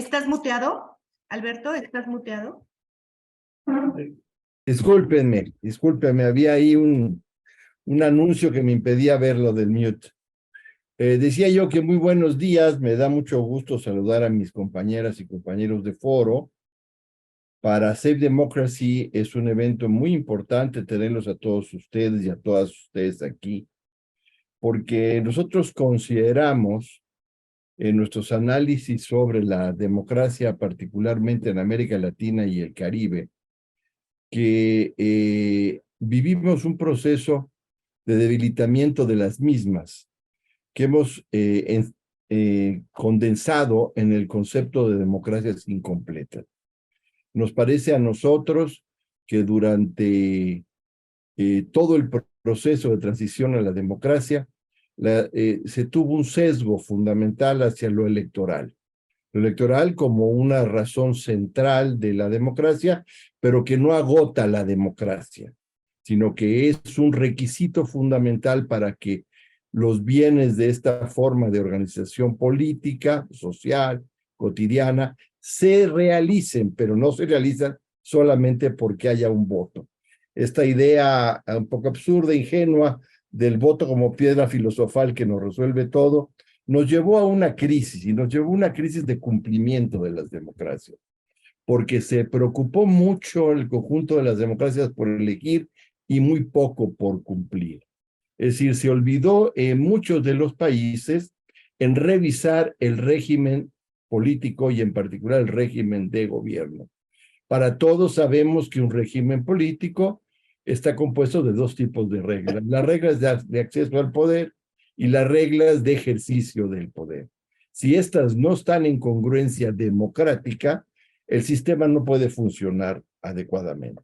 ¿Estás muteado? Alberto, ¿estás muteado? Discúlpenme, había ahí un anuncio que me impedía ver lo del mute. Decía yo que muy buenos días, me da mucho gusto saludar a mis compañeras y compañeros de foro. Para Save Democracy es un evento muy importante tenerlos a todos ustedes y a todas ustedes aquí, porque nosotros consideramos en nuestros análisis sobre la democracia, particularmente en América Latina y el Caribe, que vivimos un proceso de debilitamiento de las mismas, que hemos condensado en el concepto de democracias incompletas. Nos parece a nosotros que durante todo el proceso de transición a la democracia, se tuvo un sesgo fundamental hacia lo electoral. Lo electoral como una razón central de la democracia, pero que no agota la democracia, sino que es un requisito fundamental para que los bienes de esta forma de organización política, social, cotidiana, se realicen, pero no se realizan solamente porque haya un voto. Esta idea un poco absurda, ingenua, del voto como piedra filosofal que nos resuelve todo, nos llevó a una crisis, y nos llevó a una crisis de cumplimiento de las democracias, porque se preocupó mucho el conjunto de las democracias por elegir y muy poco por cumplir. Es decir, se olvidó en muchos de los países en revisar el régimen político y en particular el régimen de gobierno. Para todos sabemos que un régimen político está compuesto de dos tipos de reglas: las reglas de acceso al poder y las reglas de ejercicio del poder. Si estas no están en congruencia democrática, el sistema no puede funcionar adecuadamente.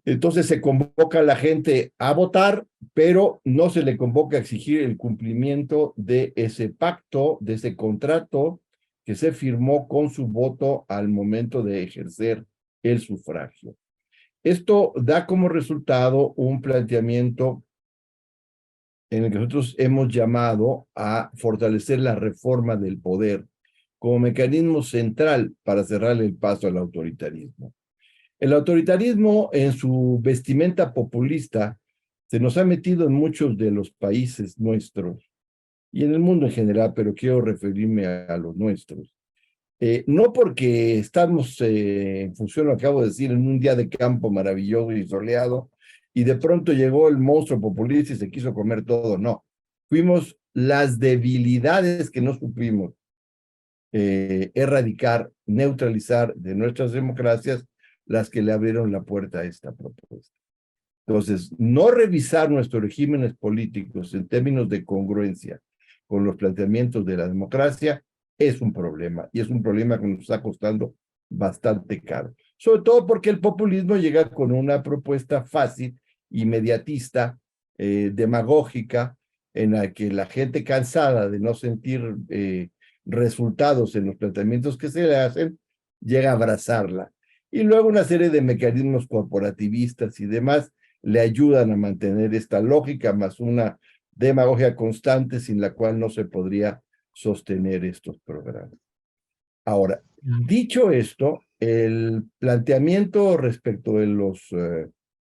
Entonces se convoca a la gente a votar, pero no se le convoca a exigir el cumplimiento de ese pacto, de ese contrato que se firmó con su voto al momento de ejercer el sufragio. Esto da como resultado un planteamiento en el que nosotros hemos llamado a fortalecer la reforma del poder como mecanismo central para cerrar el paso al autoritarismo. El autoritarismo, en su vestimenta populista, se nos ha metido en muchos de los países nuestros y en el mundo en general, pero quiero referirme a los nuestros. No porque estamos en función, lo acabo de decir, en un día de campo maravilloso y soleado, y de pronto llegó el monstruo populista y se quiso comer todo. No, fuimos las debilidades que no supimos erradicar, neutralizar de nuestras democracias, las que le abrieron la puerta a esta propuesta. Entonces, no revisar nuestros regímenes políticos en términos de congruencia con los planteamientos de la democracia es un problema, y es un problema que nos está costando bastante caro. Sobre todo porque el populismo llega con una propuesta fácil, inmediatista, demagógica, en la que la gente cansada de no sentir resultados en los planteamientos que se le hacen, llega a abrazarla. Y luego una serie de mecanismos corporativistas y demás le ayudan a mantener esta lógica, más una demagogia constante sin la cual no se podría sostener estos programas. Ahora, dicho esto, el planteamiento respecto de los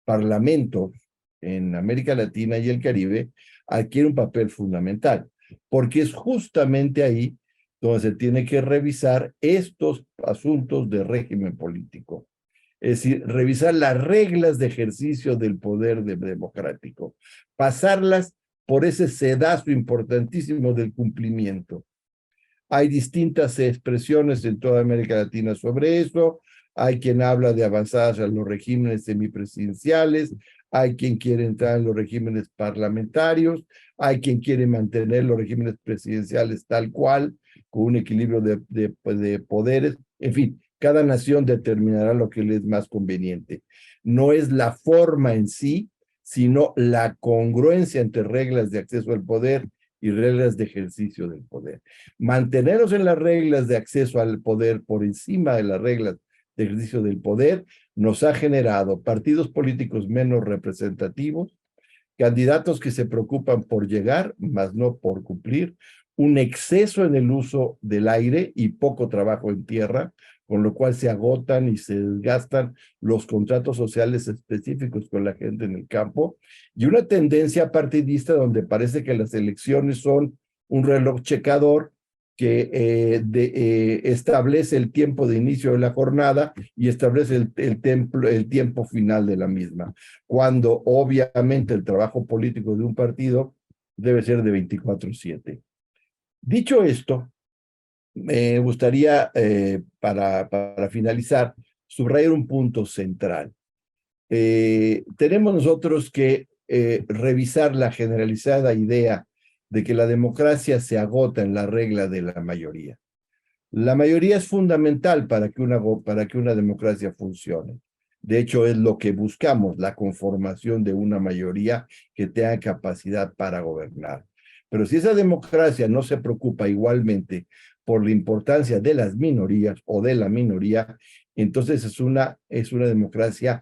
parlamentos en América Latina y el Caribe adquiere un papel fundamental, porque es justamente ahí donde se tiene que revisar estos asuntos de régimen político. Es decir, revisar las reglas de ejercicio del poder democrático, pasarlas por ese sedazo importantísimo del cumplimiento. Hay distintas expresiones en toda América Latina sobre eso. Hay quien habla de avanzadas a los regímenes semipresidenciales, hay quien quiere entrar en los regímenes parlamentarios, hay quien quiere mantener los regímenes presidenciales tal cual, con un equilibrio de poderes. En fin, cada nación determinará lo que le es más conveniente. No es la forma en sí, sino la congruencia entre reglas de acceso al poder y reglas de ejercicio del poder. Mantenernos en las reglas de acceso al poder por encima de las reglas de ejercicio del poder nos ha generado partidos políticos menos representativos, candidatos que se preocupan por llegar, más no por cumplir, un exceso en el uso del aire y poco trabajo en tierra, con lo cual se agotan y se desgastan los contratos sociales específicos con la gente en el campo, y una tendencia partidista donde parece que las elecciones son un reloj checador que establece el tiempo de inicio de la jornada y establece el tiempo final de la misma, cuando obviamente el trabajo político de un partido debe ser de 24/7. Dicho esto, me gustaría, para finalizar, subrayar un punto central. Tenemos nosotros que revisar la generalizada idea de que la democracia se agota en la regla de la mayoría. La mayoría es fundamental para que una democracia funcione. De hecho, es lo que buscamos, la conformación de una mayoría que tenga capacidad para gobernar. Pero si esa democracia no se preocupa igualmente por la importancia de las minorías o de la minoría, entonces es una democracia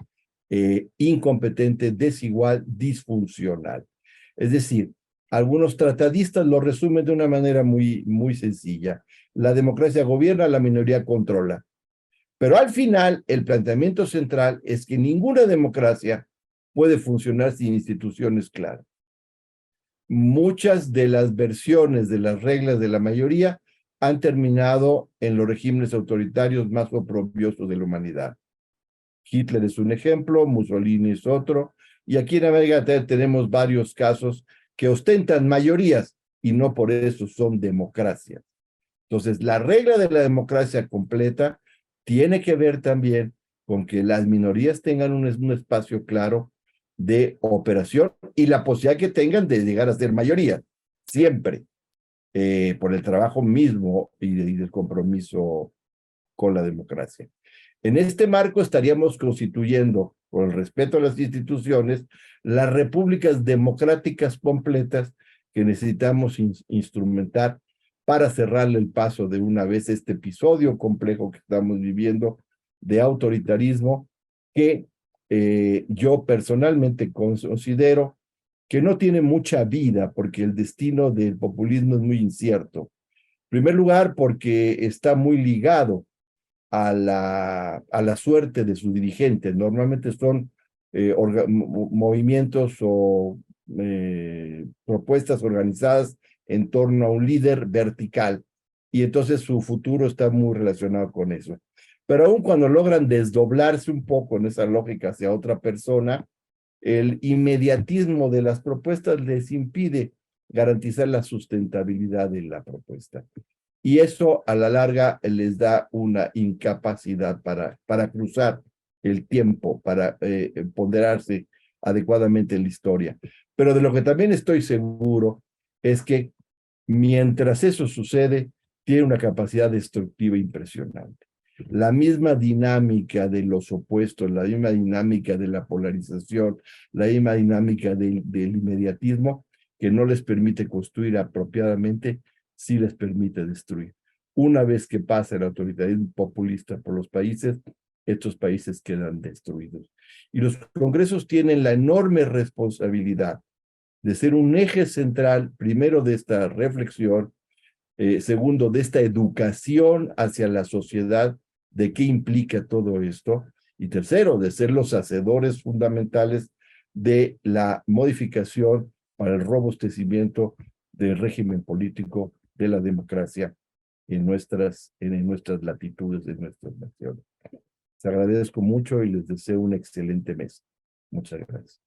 incompetente, desigual, disfuncional. Es decir, algunos tratadistas lo resumen de una manera muy sencilla. La democracia gobierna, la minoría controla. Pero al final, el planteamiento central es que ninguna democracia puede funcionar sin instituciones claras. Muchas de las versiones de las reglas de la mayoría han terminado en los regímenes autoritarios más oprobiosos de la humanidad. Hitler es un ejemplo, Mussolini es otro, y aquí en América Latina tenemos varios casos que ostentan mayorías y no por eso son democracias. Entonces, la regla de la democracia completa tiene que ver también con que las minorías tengan un espacio claro de operación y la posibilidad que tengan de llegar a ser mayoría, siempre, por el trabajo mismo y del compromiso con la democracia. En este marco estaríamos constituyendo, con el respeto a las instituciones, las repúblicas democráticas completas que necesitamos instrumentar para cerrarle el paso de una vez este episodio complejo que estamos viviendo de autoritarismo que yo personalmente considero que no tiene mucha vida porque el destino del populismo es muy incierto. En primer lugar, porque está muy ligado a la suerte de sus dirigentes. Normalmente son movimientos o propuestas organizadas en torno a un líder vertical y entonces su futuro está muy relacionado con eso. Pero aún cuando logran desdoblarse un poco en esa lógica hacia otra persona, el inmediatismo de las propuestas les impide garantizar la sustentabilidad de la propuesta. Y eso a la larga les da una incapacidad para cruzar el tiempo, para ponderarse adecuadamente en la historia. Pero de lo que también estoy seguro es que mientras eso sucede, tiene una capacidad destructiva impresionante. La misma dinámica de los opuestos, la misma dinámica de la polarización, la misma dinámica del inmediatismo que no les permite construir apropiadamente, sí les permite destruir. Una vez que pasa el autoritarismo populista por los países, estos países quedan destruidos. Y los congresos tienen la enorme responsabilidad de ser un eje central, primero, de esta reflexión, segundo, de esta educación hacia la sociedad, de qué implica todo esto, y tercero, de ser los hacedores fundamentales de la modificación para el robustecimiento del régimen político de la democracia en nuestras latitudes, en nuestras naciones. Les agradezco mucho y les deseo un excelente mes. Muchas gracias.